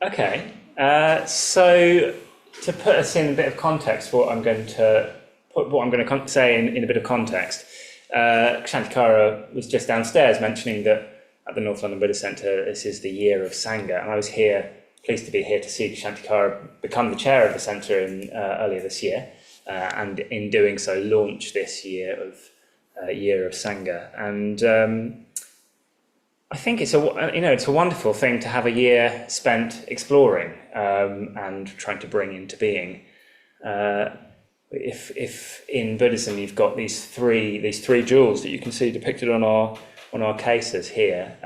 Okay. So to put us in a bit of context, what I'm going to say in a bit of context, Kshantikara was just downstairs mentioning that at the North London Buddhist Centre, this is the year of Sangha, and I was pleased to be here to see Kshantikara become the chair of the centre earlier this year, and in doing so, launch this year of Sangha. And I think it's a wonderful thing to have a year spent exploring and trying to bring into being. If in Buddhism you've got these three jewels that you can see depicted on our cases here,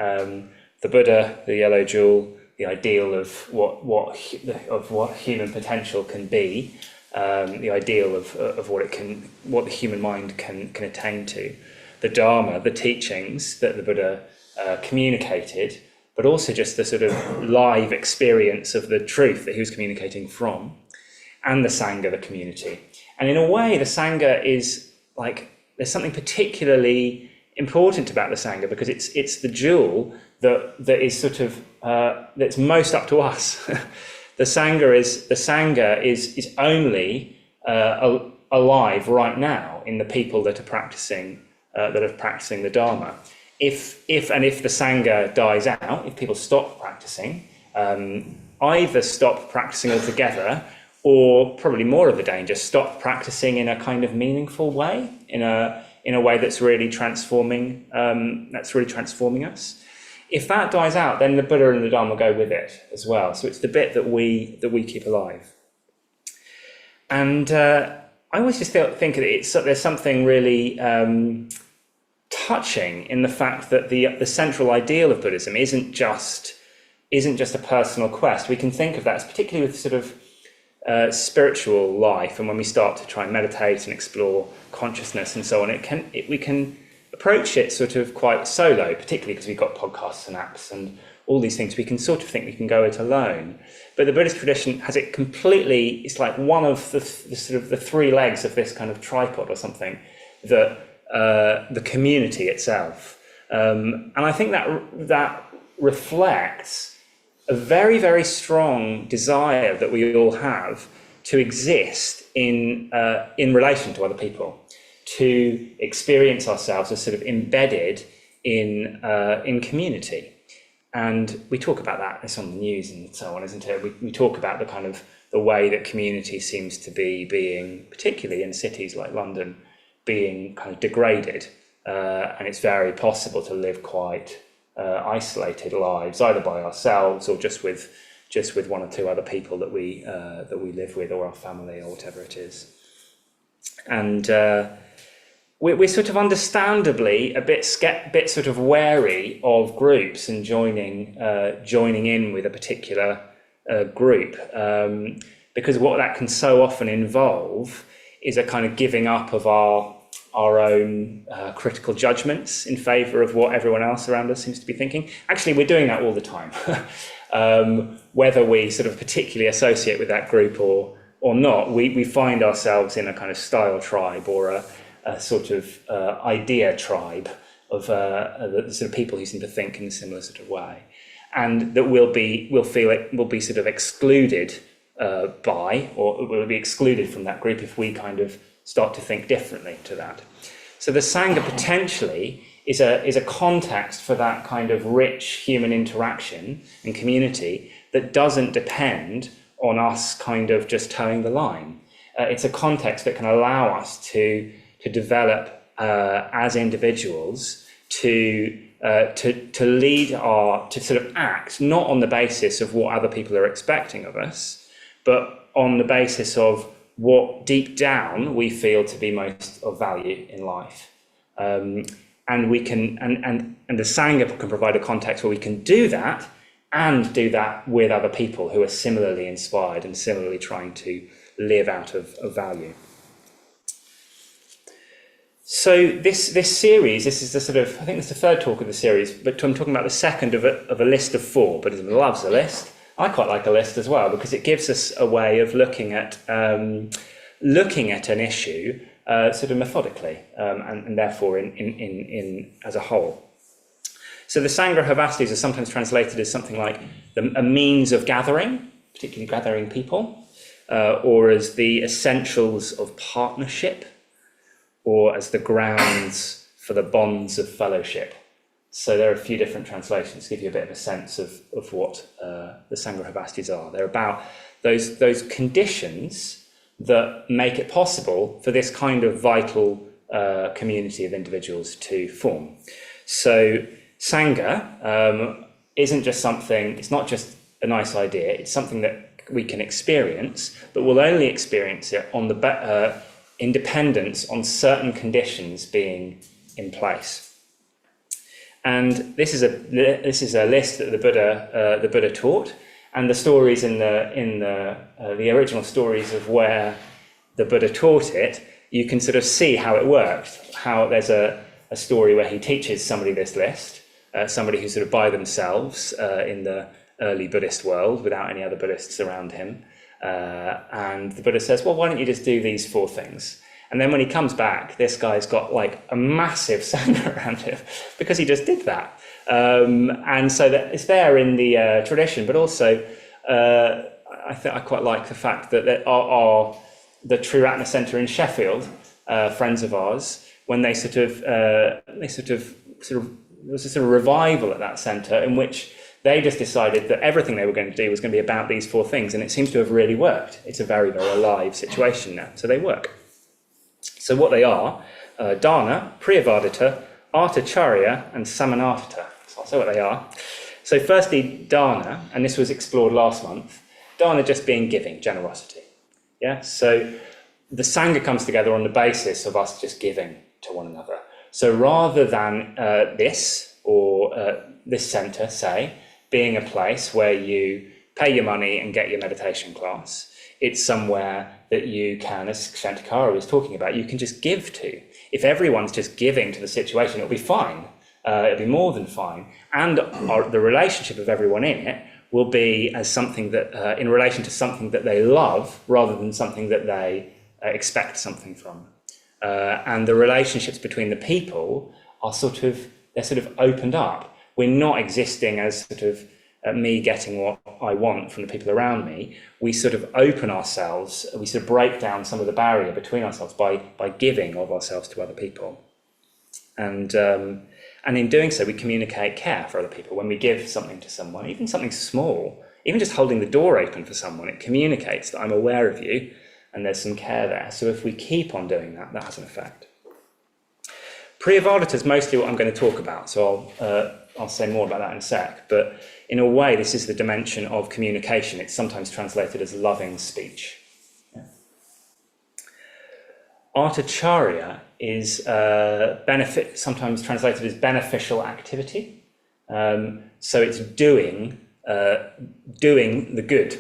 the Buddha, the yellow jewel, the ideal of what human potential can be, the ideal of what the human mind can attain to, the Dharma, the teachings that the Buddha communicated, but also just the sort of live experience of the truth that he was communicating from, and the Sangha, the community. And in a way, the Sangha is like, there's something particularly important about the Sangha because it's the jewel that is sort of that's most up to us. The Sangha is only alive right now in the people that are practicing the Dharma. If the Sangha dies out, if people stop practicing, either stop practicing altogether, or probably more of the danger, stop practicing in a kind of meaningful way, in a way that's really transforming us. If that dies out, then the Buddha and the Dharma go with it as well. So it's the bit that we keep alive. And I always just think that there's something really touching in the fact that the central ideal of Buddhism isn't just a personal quest. We can think of that as particularly with sort of spiritual life, and when we start to try and meditate and explore consciousness and so on, we can approach it sort of quite solo, particularly because we've got podcasts and apps and all these things. We can sort of think we can go it alone, but the Buddhist tradition has it completely. It's like one of the sort of the three legs of this kind of tripod or something, that the community itself, and I think that reflects a very, very strong desire that we all have to exist in relation to other people, to experience ourselves as sort of embedded in community. And we talk about that, it's on the news and so on, isn't it? We talk about the kind of the way that community seems to be being, particularly in cities like London, being kind of degraded, and it's very possible to live quite isolated lives, either by ourselves or just with one or two other people that we live with, or our family, or whatever it is. And we're sort of understandably a bit sort of wary of groups and joining in with a particular group, because what that can so often involve is a kind of giving up of our own critical judgments in favour of what everyone else around us seems to be thinking. Actually, we're doing that all the time, whether we sort of particularly associate with that group or not. We find ourselves in a kind of style tribe, or a sort of idea tribe of the sort of people who seem to think in a similar sort of way, and that we'll be sort of excluded by, or we'll be excluded from that group if we kind of start to think differently to that. So the Sangha potentially is a context for that kind of rich human interaction and community that doesn't depend on us kind of just towing the line. It's a context that can allow us to develop as individuals, to lead to sort of act not on the basis of what other people are expecting of us, but on the basis of what deep down we feel to be most of value in life. And we can, and the Sangha can provide a context where we can do that, and do that with other people who are similarly inspired and similarly trying to live out of value. So this series, this is the sort of, I think it's the third talk of the series, but I'm talking about the second of a list of 4. Buddhism loves a list. I quite like a list as well, because it gives us a way of looking at an issue sort of methodically, and therefore in as a whole. So the Sangha Havastis are sometimes translated as something like a means of gathering, particularly gathering people, or as the essentials of partnership, or as the grounds for the bonds of fellowship. So there are a few different translations to give you a bit of a sense of what the Sangha Havastis are. They're about those conditions that make it possible for this kind of vital community of individuals to form. So Sangha isn't just something, it's not just a nice idea, it's something that we can experience, but we'll only experience it on the independence on certain conditions being in place. And this is a list that the Buddha taught, and the stories in the original stories of where the Buddha taught it, you can sort of see how it worked. How there's a story where he teaches somebody this list, somebody who's sort of by themselves in the early Buddhist world without any other Buddhists around him, and the Buddha says, well, why don't you just do these 4 things? And then when he comes back, this guy's got like a massive Sangha around him because he just did that. And so that it's there in the tradition, but also I quite like the fact that the Sthiramanas Centre in Sheffield, friends of ours, when there was a sort of revival at that centre in which they just decided that everything they were going to do was going to be about these 4 things, and it seems to have really worked. It's a very, very alive situation now, so they work. So what they are, Dana, Priyavadita, Artacharya, and Samanatita. So I'll say what they are. So firstly, Dana, and this was explored last month, Dana just being giving, generosity. Yeah, so the Sangha comes together on the basis of us just giving to one another. So rather than this centre, say, being a place where you pay your money and get your meditation class, it's somewhere that you can, as Shantikara was talking about, you can just give to. If everyone's just giving to the situation, it'll be fine. It'll be more than fine. And the relationship of everyone in it will be as something that, in relation to something that they love, rather than something that they expect something from. And the relationships between the people are they're sort of opened up. We're not existing as sort of me getting what I want from the people around me. We sort of open ourselves, we sort of break down some of the barrier between ourselves by giving of ourselves to other people. And in doing so, we communicate care for other people. When we give something to someone, even something small, even just holding the door open for someone, it communicates that I'm aware of you and there's some care there. So if we keep on doing that, that has an effect. Priyavadita is mostly what I'm going to talk about, so I'll say more about that in a sec. But in a way, this is the dimension of communication. It's sometimes translated as loving speech. Yeah. Artacharya is sometimes translated as beneficial activity. So it's doing the good.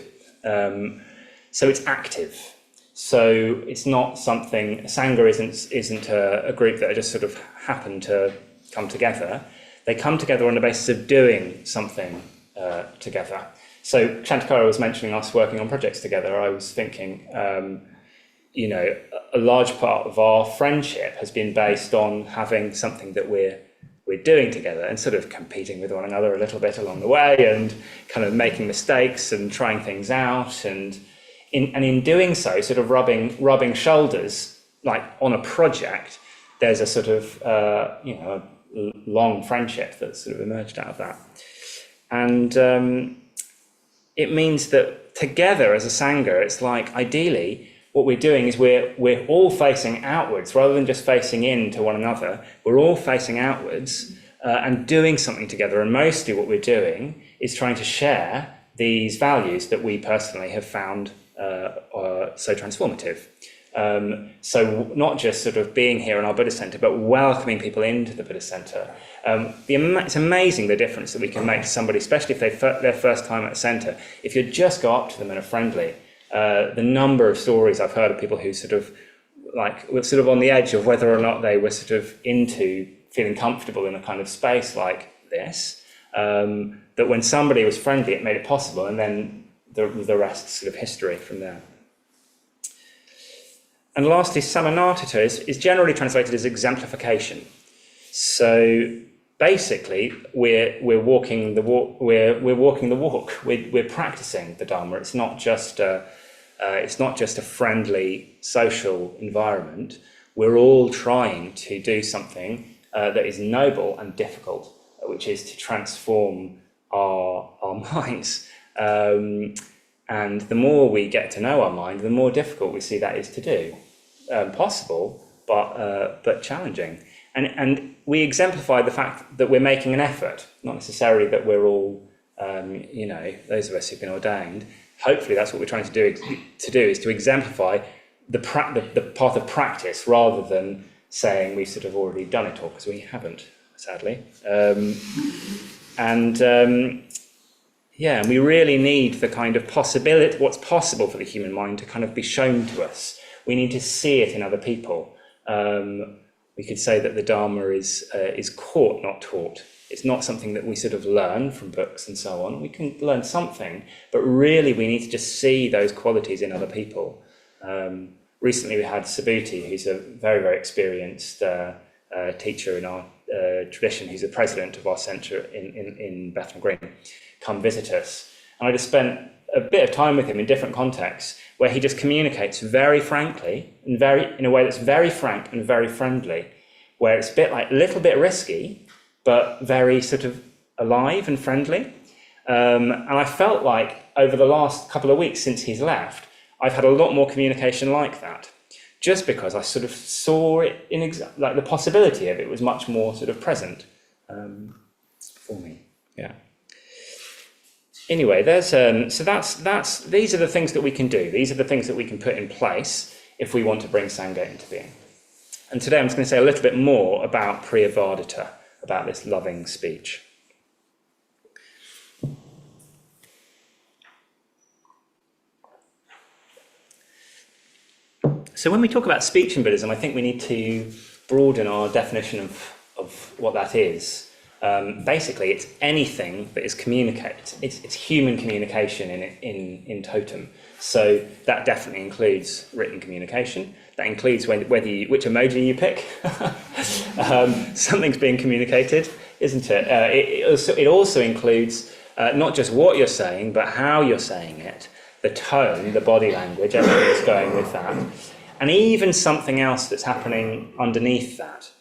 So it's active. So it's not something. Sangha isn't a group that just sort of happen to come together. They come together on the basis of doing something together. So Shantikara was mentioning us working on projects together. I was thinking, a large part of our friendship has been based on having something that we're doing together and sort of competing with one another a little bit along the way and kind of making mistakes and trying things out and in doing so, sort of rubbing shoulders, like on a project, there's a sort of, a long friendship that's sort of emerged out of that. And it means that together as a Sangha, it's like ideally what we're doing is we're all facing outwards rather than just facing in to one another. We're all facing outwards and doing something together. And mostly what we're doing is trying to share these values that we personally have found so transformative. So not just sort of being here in our Buddhist centre, but welcoming people into the Buddhist centre. It's amazing the difference that we can make to somebody, especially if they're their first time at a centre. If you just go up to them and are friendly, the number of stories I've heard of people who sort of were sort of on the edge of whether or not they were sort of into feeling comfortable in a kind of space like this, that when somebody was friendly, it made it possible, and then the rest is sort of history from there. And lastly, Samanatita is generally translated as exemplification. So basically we're walking the walk. We're walking the walk. We're practicing the Dharma. It's not just a friendly social environment. We're all trying to do something that is noble and difficult, which is to transform our minds. And the more we get to know our mind, the more difficult we see that is to do. Possible, but challenging. And we exemplify the fact that we're making an effort, not necessarily that we're all, those of us who've been ordained. Hopefully that's what we're trying to do is to exemplify the path of practice, rather than saying we've sort of already done it all, because we haven't, sadly. And we really need the kind of possibility, what's possible for the human mind, to kind of be shown to us. We need to see it in other people. We could say that the Dharma is caught, not taught. It's not something that we sort of learn from books and so on. We can learn something, but really we need to just see those qualities in other people. Recently we had Subhuti, who's a very, very experienced teacher in our tradition, who's the president of our centre in Bethnal Green, come visit us. And I just spent a bit of time with him in different contexts, where he just communicates very frankly and in a way that's very frank and very friendly, where it's a little bit risky, but very sort of alive and friendly. And I felt like over the last couple of weeks since he's left, I've had a lot more communication like that, just because I sort of saw it in the possibility of it was much more sort of present for me. Yeah. Anyway, there's these are the things that we can do. These are the things that we can put in place if we want to bring Sangha into being. And today I'm just going to say a little bit more about Priyavadita, about this loving speech. So when we talk about speech in Buddhism, I think we need to broaden our definition of what that is. Basically, it's anything that is communicated. It's human communication in totem. So that definitely includes written communication. That includes which emoji you pick. Something's being communicated, isn't it? It also includes not just what you're saying, but how you're saying it, the tone, the body language, everything that's going with that. And even something else that's happening underneath that,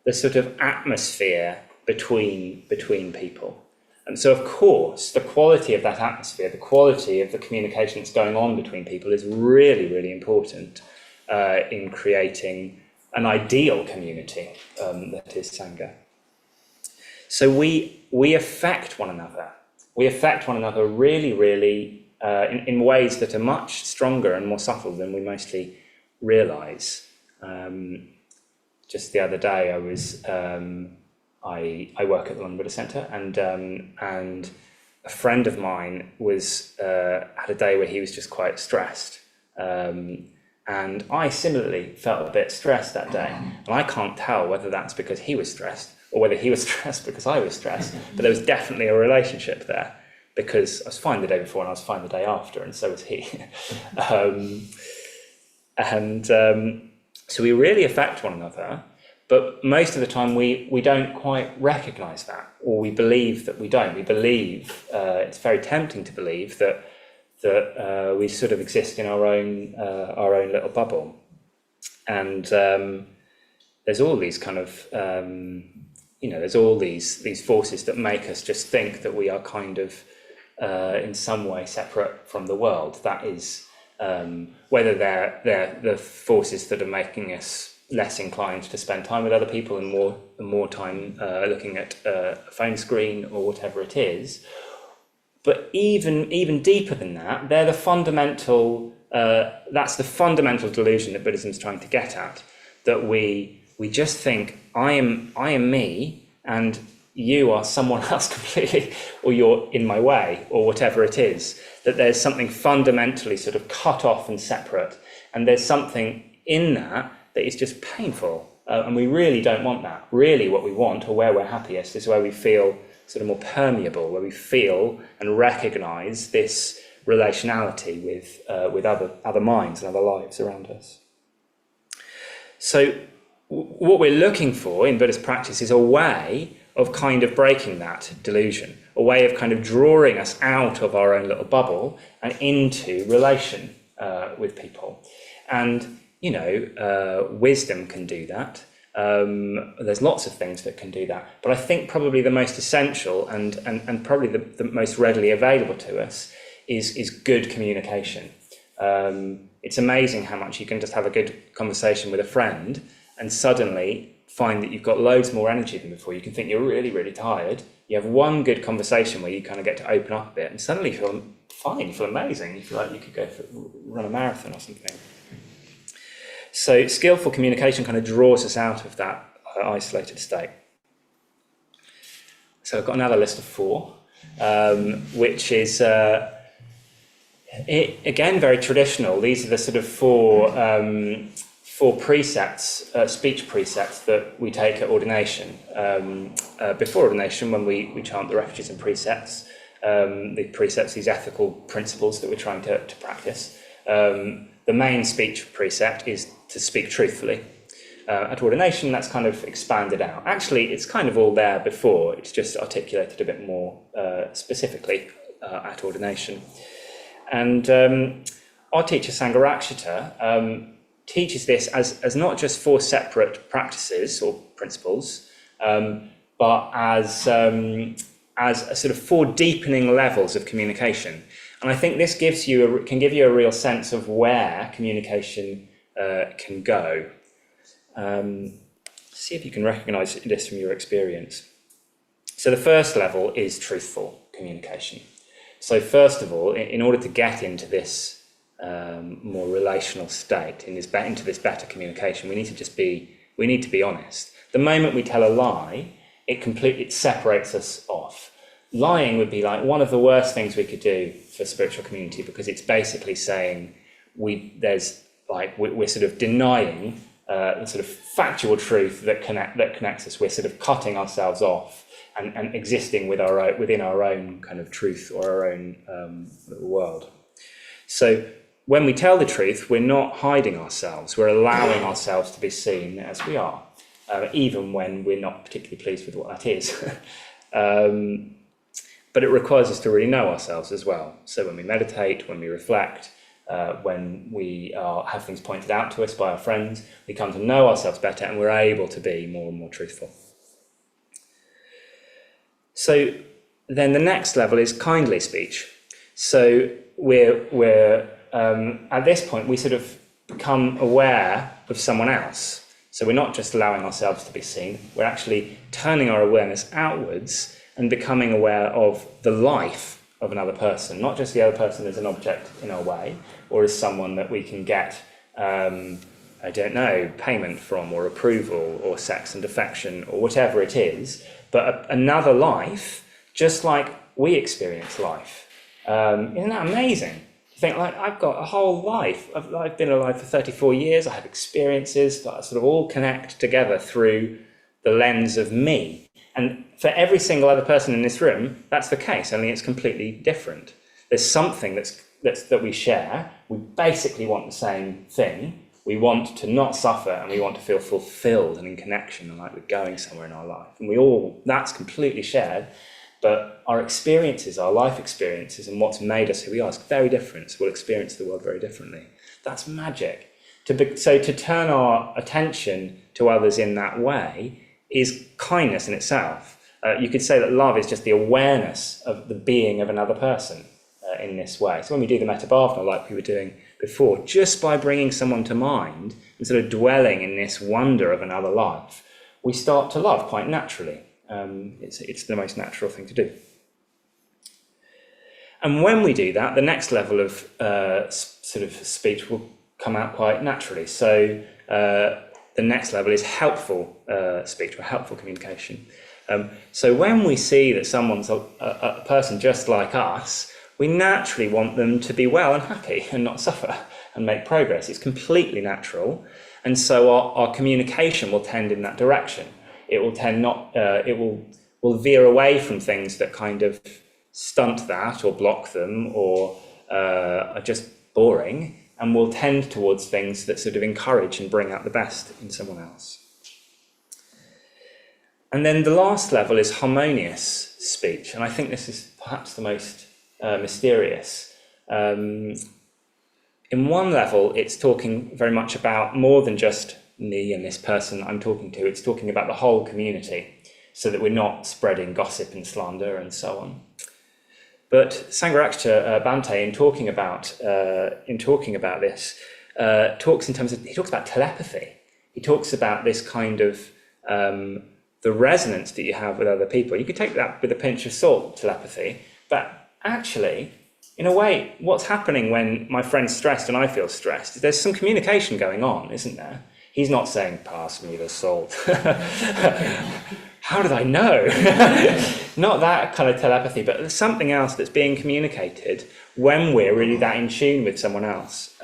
the sort of atmosphere between people. And so, of course, the quality of that atmosphere, the quality of the communication that's going on between people is really, really important in creating an ideal community that is Sangha. So we affect one another. We affect one another really, really in ways that are much stronger and more subtle than we mostly realise. Just the other day, I was I work at the London Buddhist Centre, and a friend of mine had a day where he was just quite stressed, and I similarly felt a bit stressed that day. And I can't tell whether that's because he was stressed or whether he was stressed because I was stressed, but there was definitely a relationship there, because I was fine the day before and I was fine the day after, and so was he. So we really affect one another, but most of the time we don't quite recognise that, or we believe that we don't. We believe, it's very tempting to believe that we sort of exist in our own little bubble. And there's all these kind of, there's all these forces that make us just think that we are kind of in some way separate from the world. That is, whether they're the forces that are making us less inclined to spend time with other people and more time looking at a phone screen or whatever it is. But even deeper than that, they're the fundamental. That's the fundamental delusion that Buddhism is trying to get at. That we just think I am me and you are someone else completely, or you're in my way, or whatever it is. That there's something fundamentally sort of cut off and separate, and there's something in that is just painful, and we really don't want that. Really what we want, or where we're happiest, is where we feel sort of more permeable, where we feel and recognise this relationality with other minds and other lives around us. So what we're looking for in Buddhist practice is a way of kind of breaking that delusion, a way of kind of drawing us out of our own little bubble and into relation with people. And, wisdom can do that. There's lots of things that can do that. But I think probably the most essential and probably the most readily available to us is good communication. It's amazing how much you can just have a good conversation with a friend and suddenly find that you've got loads more energy than before. You can think you're really, really tired. You have one good conversation where you kind of get to open up a bit and suddenly you feel fine, you feel amazing. You feel like you could run a marathon or something. So skillful communication kind of draws us out of that isolated state. So I've got another list of 4, which is, again, very traditional. These are the sort of 4 precepts, speech precepts that we take at ordination. Before ordination, when we chant the refuges and precepts, the precepts, these ethical principles that we're trying to practice. The main speech precept is to speak truthfully. At ordination, that's kind of expanded out. Actually, it's kind of all there before, it's just articulated a bit more specifically at ordination. And our teacher, Sangharakshita, teaches this as not just 4 separate practices or principles, but as a sort of 4 deepening levels of communication. And I think this can give you a real sense of where communication can go. See if you can recognise this from your experience. So the first level is truthful communication. So first of all, in order to get into this more relational state, into this better communication, we need to be honest. The moment we tell a lie, it separates us off. Lying would be like one of the worst things we could do for spiritual community, because it's basically saying we're sort of denying the sort of factual truth that connects us. We're sort of cutting ourselves off and existing within our own kind of truth or our own little world. So when we tell the truth, we're not hiding ourselves. We're allowing ourselves to be seen as we are, even when we're not particularly pleased with what that is. But it requires us to really know ourselves as well. So when we meditate, when we reflect, when we have things pointed out to us by our friends, we come to know ourselves better and we're able to be more and more truthful. So then the next level is kindly speech. So we're at this point, we sort of become aware of someone else. So we're not just allowing ourselves to be seen, we're actually turning our awareness outwards and becoming aware of the life of another person, not just the other person as an object in our way, or as someone that we can get, payment from, or approval, or sex and affection, or whatever it is, but another life, just like we experience life. Isn't that amazing? You think, like, I've got a whole life. I've been alive for 34 years. I have experiences that sort of all connect together through the lens of me. And for every single other person in this room, that's the case, only it's completely different. There's something that we share. We basically want the same thing. We want to not suffer, and we want to feel fulfilled and in connection, and like we're going somewhere in our life. And that's completely shared. But our experiences, our life experiences, and what's made us who we are is very different. So we'll experience the world very differently. That's magic. So to turn our attention to others in that way is kindness in itself. You could say that love is just the awareness of the being of another person in this way. So when we do the metta-bhavana, like we were doing before, just by bringing someone to mind and sort of dwelling in this wonder of another life, we start to love quite naturally. It's the most natural thing to do. And when we do that, the next level of sort of speech will come out quite naturally. So the next level is helpful speech, or helpful communication. So when we see that someone's a person just like us, we naturally want them to be well and happy and not suffer and make progress. It's completely natural. And so our communication will tend in that direction. It will veer away from things that kind of stunt that or block them or are just boring, and will tend towards things that sort of encourage and bring out the best in someone else. And then the last level is harmonious speech, and I think this is perhaps the most mysterious. In one level, it's talking very much about more than just me and this person I'm talking to. It's talking about the whole community, so that we're not spreading gossip and slander and so on. But Sangharakshita Bhante, in talking about this, he talks about telepathy. He talks about this kind of the resonance that you have with other people. You could take that with a pinch of salt, telepathy, but actually, in a way, what's happening when my friend's stressed and I feel stressed is there's some communication going on, isn't there? He's not saying, pass me the salt. How did I know? Not that kind of telepathy, but there's something else that's being communicated when we're really that in tune with someone else.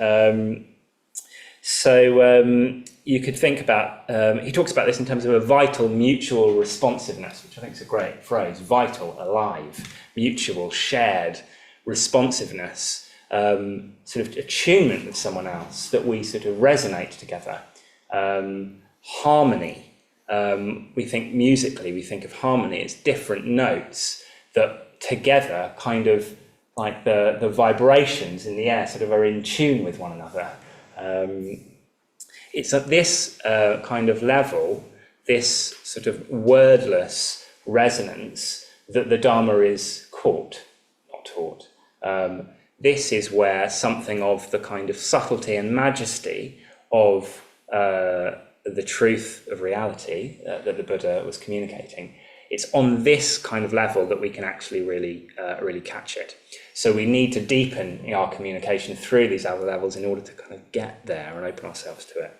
You could think about, he talks about this in terms of a vital mutual responsiveness, which I think is a great phrase, vital, alive, mutual, shared responsiveness, sort of attunement with someone else, that we sort of resonate together. Harmony, we think musically, we think of harmony, it's different notes that together kind of like the vibrations in the air sort of are in tune with one another. It's at this kind of level, this sort of wordless resonance, that the Dharma is caught, not taught. This is where something of the kind of subtlety and majesty of the truth of reality that the Buddha was communicating, it's on this kind of level that we can actually really catch it. So we need to deepen our communication through these other levels in order to kind of get there and open ourselves to it.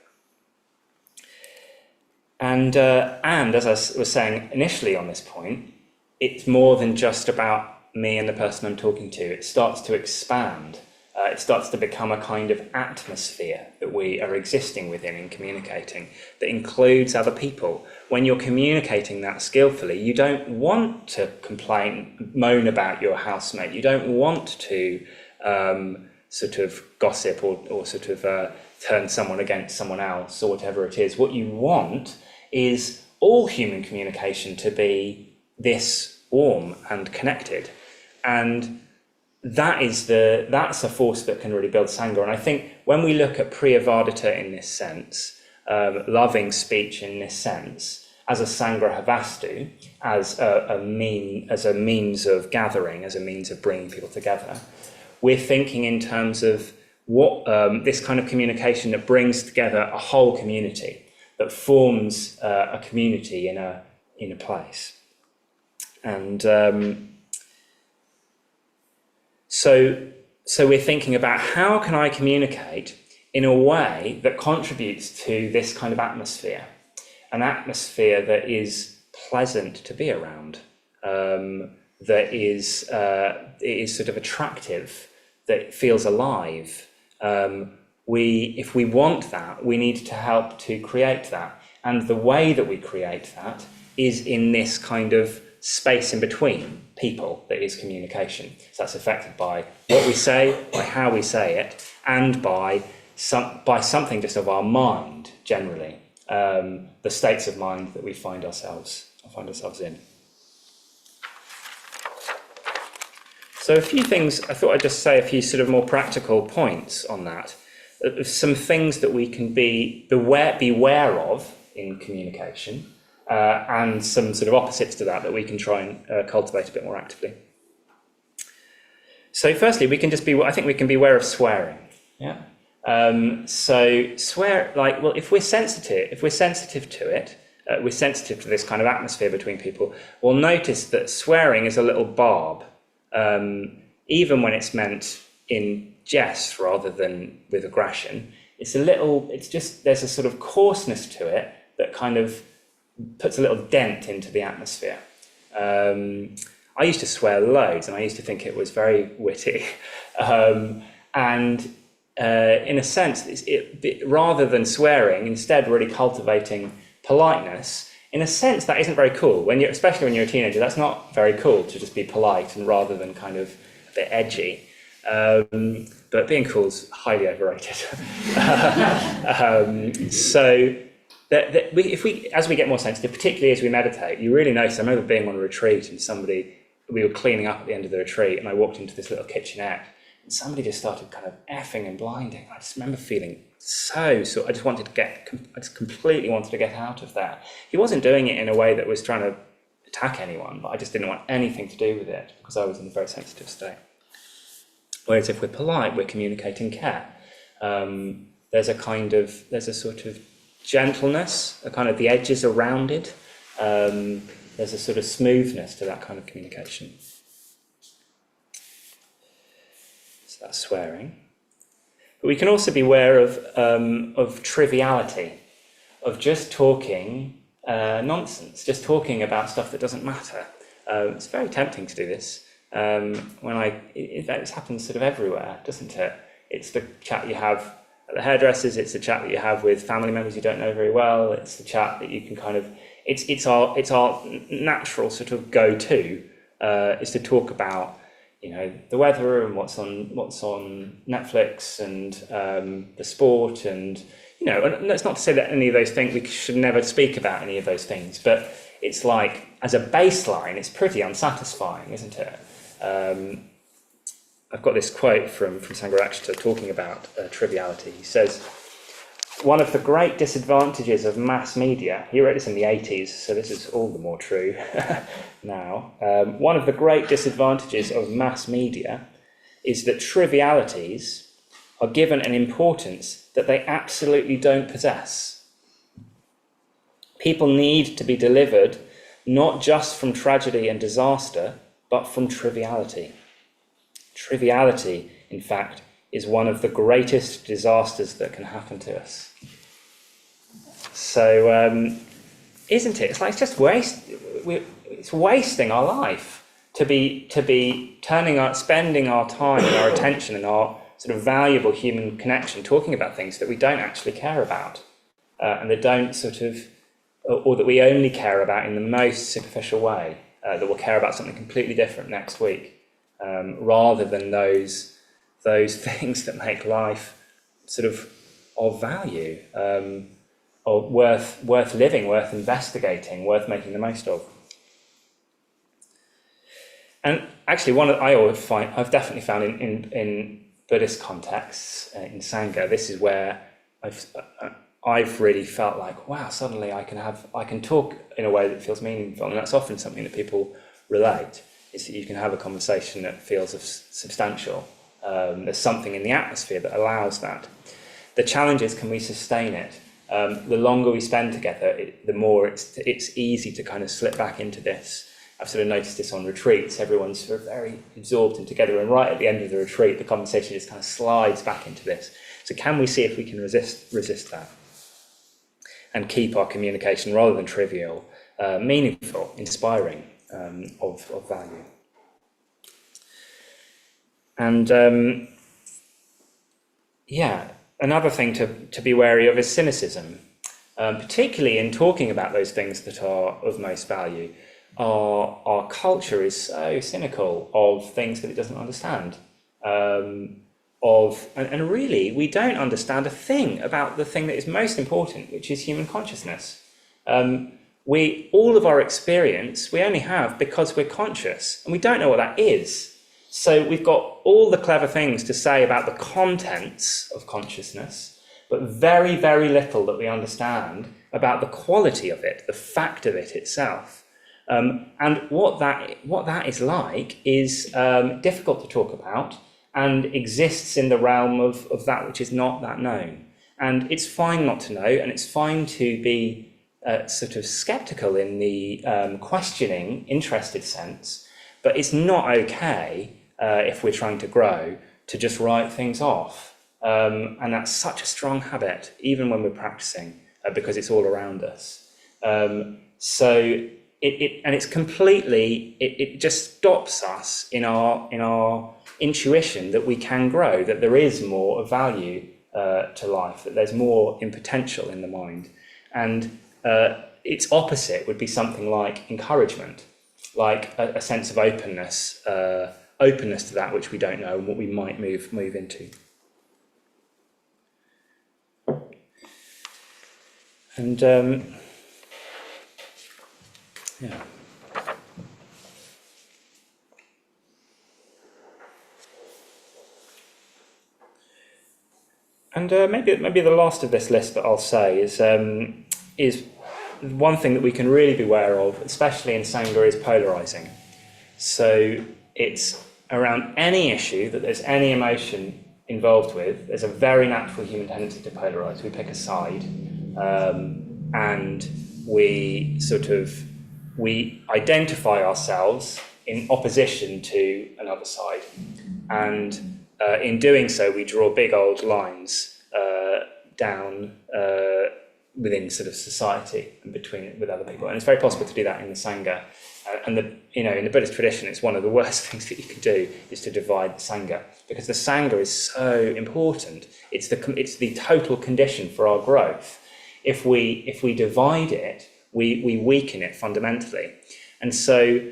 And as I was saying initially on this point, it's more than just about me and the person I'm talking to. It starts to expand. It starts to become a kind of atmosphere that we are existing within and communicating that includes other people. When you're communicating that skillfully, you don't want to complain, moan about your housemate. You don't want to sort of gossip or sort of turn someone against someone else or whatever it is. What you want is all human communication to be this warm and connected. And that's a force that can really build Sangha. And I think when we look at Priyavadita in this sense, loving speech in this sense, as a Sangrahavastu, as a means of gathering, as a means of bringing people together, we're thinking in terms of what this kind of communication that brings together a whole community, that forms a community in a place. And So we're thinking about how can I communicate in a way that contributes to this kind of atmosphere, an atmosphere that is pleasant to be around, that is sort of attractive, that feels alive. If we want that, we need to help to create that. And the way that we create that is in this kind of space in between people that is communication. So that's affected by what we say, by how we say it, and by something just of our mind generally, the states of mind that we find ourselves in. So a few things, I thought I'd just say a few sort of more practical points on that. Some things that we can beware of in communication, and some sort of opposites to that we can try and cultivate a bit more actively. So firstly, I think we can be aware of swearing. Yeah. So swear, if we're sensitive to it, we're sensitive to this kind of atmosphere between people, we'll notice that swearing is a little barb, even when it's meant in jest rather than with aggression. There's a sort of coarseness to it that kind of puts a little dent into the atmosphere. I used to swear loads, and I used to think it was very witty. In a sense, rather than swearing, instead really cultivating politeness. In a sense, that isn't very cool. Especially when you're a teenager, that's not very cool to just be polite and rather than kind of a bit edgy. But being cool is highly overrated. as we get more sensitive, particularly as we meditate, you really notice. I remember being on a retreat and we were cleaning up at the end of the retreat, and I walked into this little kitchenette, and somebody just started kind of effing and blinding. I just remember feeling I just completely wanted to get out of that. He wasn't doing it in a way that was trying to attack anyone, but I just didn't want anything to do with it because I was in a very sensitive state. Whereas if we're polite, we're communicating care. There's a sort of gentleness, the edges are rounded. There's a sort of smoothness to that kind of communication. So that's swearing. But we can also be aware of triviality, of just talking nonsense, just talking about stuff that doesn't matter. It's very tempting to do this. It happens sort of everywhere, doesn't it? It's the chat you have at the hairdressers, it's the chat that you have with family members you don't know very well, it's the chat that you can it's our natural sort of go-to, is to talk about, the weather and what's on Netflix and the sport, and and that's not to say that any of those things, we should never speak about any of those things, but it's like, as a baseline, it's pretty unsatisfying, isn't it? I've got this quote from Sangharakshita talking about triviality. He says, one of the great disadvantages of mass media, he wrote this in the 80s, so this is all the more true now. One of the great disadvantages of mass media is that trivialities are given an importance that they absolutely don't possess. People need to be delivered not just from tragedy and disaster, but from triviality. Triviality, in fact, is one of the greatest disasters that can happen to us. So, isn't it? It's just it's wasting our life to be spending our time and our attention and our sort of valuable human connection talking about things that we don't actually care about, and that don't or that we only care about in the most superficial way, that we'll care about something completely different next week, rather than those things that make life sort of value, or worth living, worth investigating, worth making the most of. And actually, I've definitely found in Buddhist contexts, in Sangha, this is where I've really felt like, wow, suddenly I can talk in a way that feels meaningful, and that's often something that people relate, is that you can have a conversation that feels substantial. There's something in the atmosphere that allows that. The challenge is, can we sustain it? The longer we spend together, the more it's easy to kind of slip back into this. I've sort of noticed this on retreats. Everyone's sort of very absorbed and together, and right at the end of the retreat, the conversation just kind of slides back into this. So can we see if we can resist that and keep our communication, rather than trivial, meaningful, inspiring, of value? And another thing to be wary of is cynicism, particularly in talking about those things that are of most value. Our culture is so cynical of things that it doesn't understand, and really we don't understand a thing about the thing that is most important, which is human consciousness. All of our experience we only have because we're conscious, and we don't know what that is. So we've got all the clever things to say about the contents of consciousness, but very, very little that we understand about the quality of it, the fact of it itself. And what that is like is difficult to talk about, and exists in the realm of that which is not that known. And it's fine not to know, and it's fine to be sort of skeptical in the questioning, interested sense, but it's not okay, if we're trying to grow, to just write things off. And that's such a strong habit, even when we're practicing, because it's all around us. It just stops us in our intuition that we can grow, that there is more of value to life, that there's more in potential in the mind. And its opposite would be something like encouragement, like a sense of openness to that which we don't know and what we might move into. And yeah. And maybe the last of this list that I'll say is one thing that we can really be aware of, especially in Sangha, is polarizing. So it's around any issue that there's any emotion involved with, there's a very natural human tendency to polarize. We pick a side, and we identify ourselves in opposition to another side. And in doing so, we draw big old lines down within sort of society and with other people, and it's very possible to do that in the Sangha. And in the Buddhist tradition, it's one of the worst things that you can do is to divide the Sangha, because the Sangha is so important. It's the total condition for our growth. If we divide it, we weaken it fundamentally, and so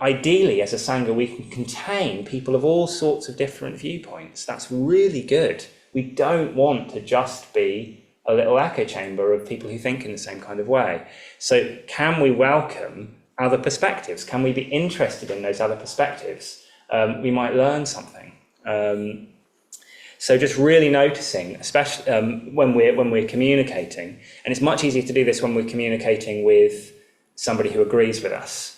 ideally, as a Sangha, we can contain people of all sorts of different viewpoints. That's really good. We don't want to just be a little echo chamber of people who think in the same kind of way. So can we welcome other perspectives? Can we be interested in those other perspectives? We might learn something. So just really noticing, especially when we're communicating, and it's much easier to do this when we're communicating with somebody who agrees with us,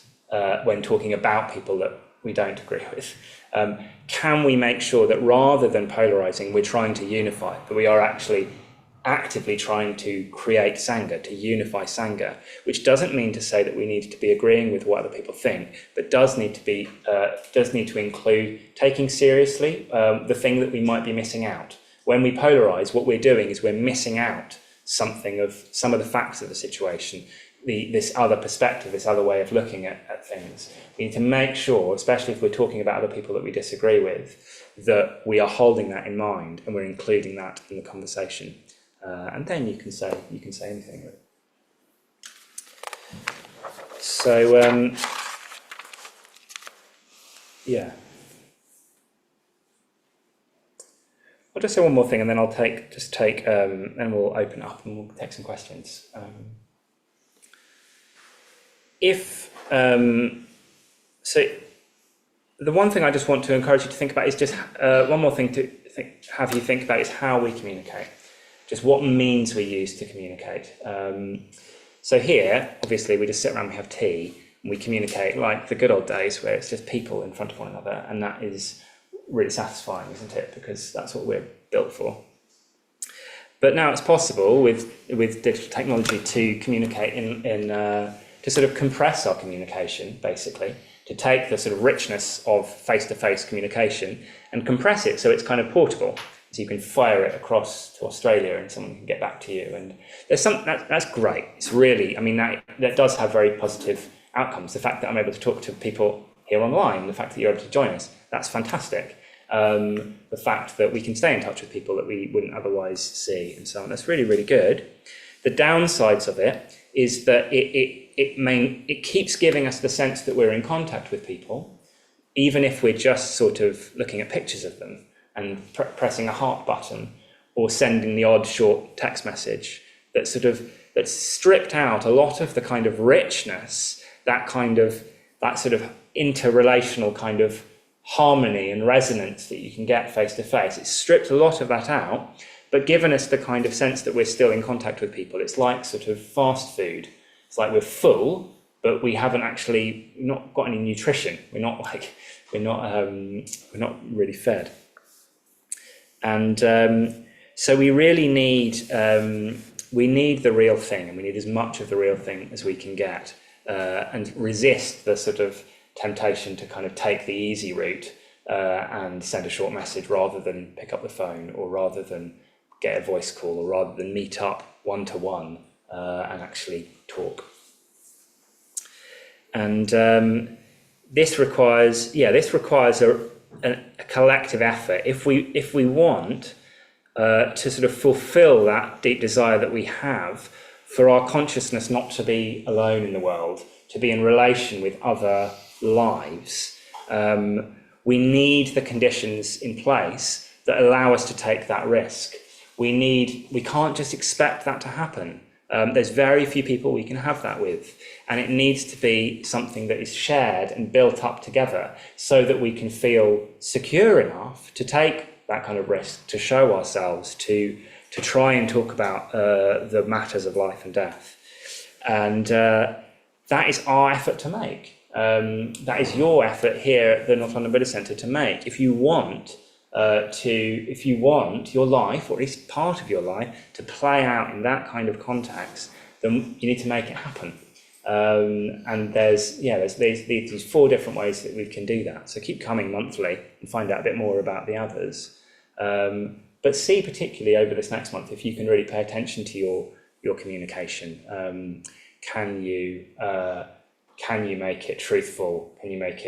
when talking about people that we don't agree with. Can we make sure that rather than polarizing, we're trying to unify, that we are actually actively trying to create Sangha, to unify Sangha, which doesn't mean to say that we need to be agreeing with what other people think, but does need to include taking seriously the thing that we might be missing out. When we polarize, what we're doing is we're missing out some of the facts of the situation, this other perspective, this other way of looking at things. We need to make sure, especially if we're talking about other people that we disagree with, that we are holding that in mind and we're including that in the conversation. And then you can say anything. So yeah. I'll just say one more thing, and then I'll take, and we'll open up and we'll take some questions. So the one thing I just want to encourage you to think about is just one more thing to have you think about is how we communicate, just what means we use to communicate. So here, obviously, we just sit around, we have tea, and we communicate like the good old days where it's just people in front of one another, and that is really satisfying, isn't it? Because that's what we're built for. But now it's possible with digital technology to communicate to sort of compress our communication, basically, to take the sort of richness of face-to-face communication and compress it so it's kind of portable. So you can fire it across to Australia and someone can get back to you. And there's that's great. It's really, I mean, that does have very positive outcomes. The fact that I'm able to talk to people here online, the fact that you're able to join us, that's fantastic. The fact that we can stay in touch with people that we wouldn't otherwise see and so on, that's really, really good. The downsides of it is that it keeps giving us the sense that we're in contact with people, even if we're just sort of looking at pictures of them and pressing a heart button or sending the odd short text message that's stripped out a lot of the kind of richness, that sort of interrelational kind of harmony and resonance that you can get face to face. It's stripped a lot of that out, but given us the kind of sense that we're still in contact with people. It's like sort of fast food. It's like we're full, but we haven't actually not got any nutrition. We're not really fed. And so we really need the real thing, and we need as much of the real thing as we can get, and resist the sort of temptation to kind of take the easy route and send a short message rather than pick up the phone, or rather than get a voice call, or rather than meet up one-to-one and actually talk. And this requires a collective effort if we want to sort of fulfill that deep desire that we have for our consciousness not to be alone in the world, to be in relation with other lives. We need the conditions in place that allow us to take that risk. we can't just expect that to happen. There's very few people we can have that with, and it needs to be something that is shared and built up together so that we can feel secure enough to take that kind of risk, to show ourselves, to try and talk about the matters of life and death. And that is our effort to make. That is your effort here at the North London Buddhist Centre to make. If you want your life, or at least part of your life, to play out in that kind of context, then you need to make it happen. And there's these 4 different ways that we can do that. So keep coming monthly and find out a bit more about the others. But see particularly over this next month if you can really pay attention to your communication. Can you make it truthful? Can you make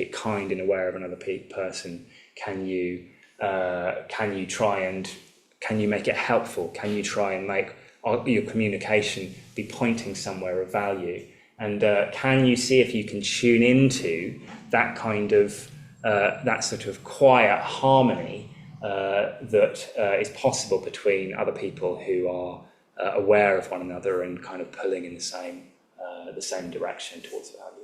it kind and aware of another person? Can you make it helpful? Can you try and make your communication be pointing somewhere of value? And can you see if you can tune into that kind of that sort of quiet harmony that is possible between other people who are aware of one another and kind of pulling in the same direction towards value?